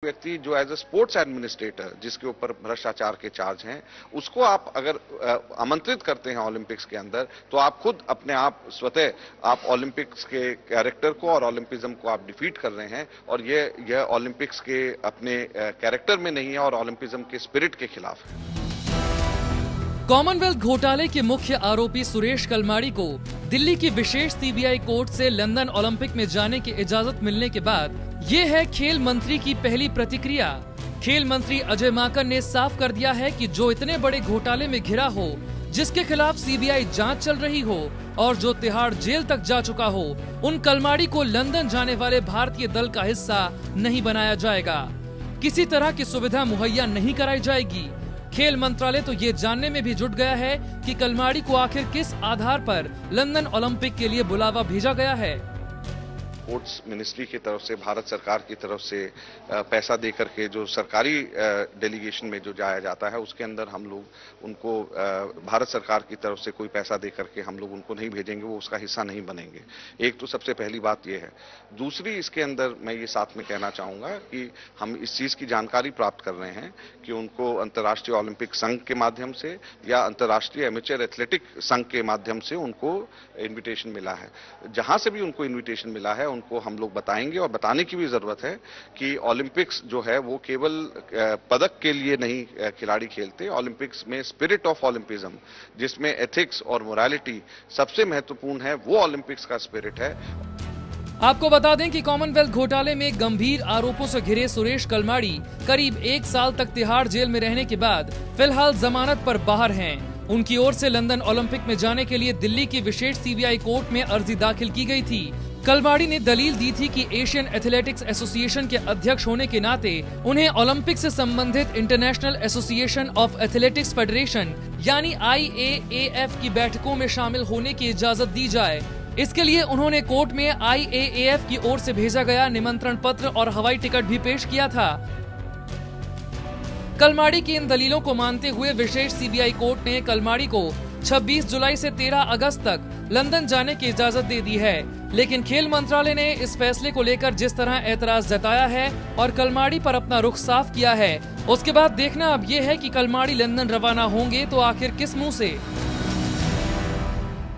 व्यक्ति जो as a sports administrator, जिसके ऊपर भ्रष्टाचार के चार्ज हैं, उसको आप अगर आमंत्रित करते हैं ओलंपिक्स के अंदर, तो आप खुद अपने आप स्वतः आप ओलंपिक्स के कैरेक्टर को और ओलंपिज्म को आप डिफीट कर रहे हैं, और यह ओलंपिक्स के अपने कैरेक्टर में नहीं है और ओलंपिज्म के स्पिरिट के खिलाफ है। कॉमनवेल्थ घोटाले के मुख्य आरोपी सुरेश कलमाड़ी को दिल्ली की विशेष सीबीआई कोर्ट से लंदन ओलंपिक में जाने की इजाजत मिलने के बाद ये है खेल मंत्री की पहली प्रतिक्रिया। खेल मंत्री अजय माकन ने साफ कर दिया है कि जो इतने बड़े घोटाले में घिरा हो, जिसके खिलाफ सीबीआई जांच चल रही हो और जो तिहाड़ जेल तक जा चुका हो, उन कलमाड़ी को लंदन जाने वाले भारतीय दल का हिस्सा नहीं बनाया जाएगा। किसी तरह की सुविधा मुहैया नहीं कराई जाएगी। खेल मंत्रालय तो ये जानने में भी जुट गया है कि कलमाड़ी को आखिर किस आधार पर लंदन ओलंपिक के लिए बुलावा भेजा गया है। स्पोर्ट्स मिनिस्ट्री की तरफ से, भारत सरकार की तरफ से पैसा देकर के जो सरकारी डेलीगेशन में जो जाया जाता है, उसके अंदर हम लोग उनको भारत सरकार की तरफ से कोई पैसा देकर के हम लोग उनको नहीं भेजेंगे, वो उसका हिस्सा नहीं बनेंगे। एक तो सबसे पहली बात ये है। दूसरी, इसके अंदर मैं ये साथ में कहना चाहूंगा कि हम इस चीज की जानकारी प्राप्त कर रहे हैं कि उनको अंतर्राष्ट्रीय ओलंपिक संघ के माध्यम से या अंतर्राष्ट्रीय एमेचर एथलेटिक संघ के माध्यम से उनको इन्विटेशन मिला है। जहां से भी उनको इन्विटेशन मिला है, उनको हम लोग बताएंगे, और बताने की भी जरूरत है कि ओलंपिक्स जो है वो केवल पदक के लिए नहीं खिलाड़ी खेलते। ओलंपिक्स में स्पिरिट ऑफ ओलंपिज्म, जिसमें एथिक्स और मोरालिटी सबसे महत्वपूर्ण है, वो ओलंपिक्स का स्पिरिट है। आपको बता दें कि कॉमनवेल्थ घोटाले में गंभीर आरोपों से घिरे सुरेश कलमाड़ी करीब 1 साल तक तिहाड़ जेल में रहने के बाद फिलहाल जमानत पर बाहर हैं। उनकी ओर से लंदन ओलंपिक में जाने के लिए दिल्ली की विशेष सीबीआई कोर्ट में अर्जी दाखिल की गई थी। कलमाड़ी ने दलील दी थी कि एशियन एथलेटिक्स एसोसिएशन के अध्यक्ष होने के नाते उन्हें ओलंपिक से संबंधित international association of athletics federation यानी IAAF की बैठकों में शामिल होने की इजाजत दी जाए। इसके लिए उन्होंने कोर्ट में IAAF की ओर से भेजा गया निमंत्रण पत्र और हवाई टिकट भी पेश किया था। कलमाड़ी की इन दलीलों को मानते हुए विशेष सीबीआई कोर्ट ने कलमाड़ी को 26 जुलाई से 13 अगस्त तक लंदन जाने की इजाजत दे दी है। लेकिन खेल मंत्रालय ने इस फैसले को लेकर जिस तरह ऐतराज जताया है और कलमाड़ी पर अपना रुख साफ किया है, उसके बाद देखना अब ये है कि कलमाड़ी लंदन रवाना होंगे तो आखिर किस मुंह से।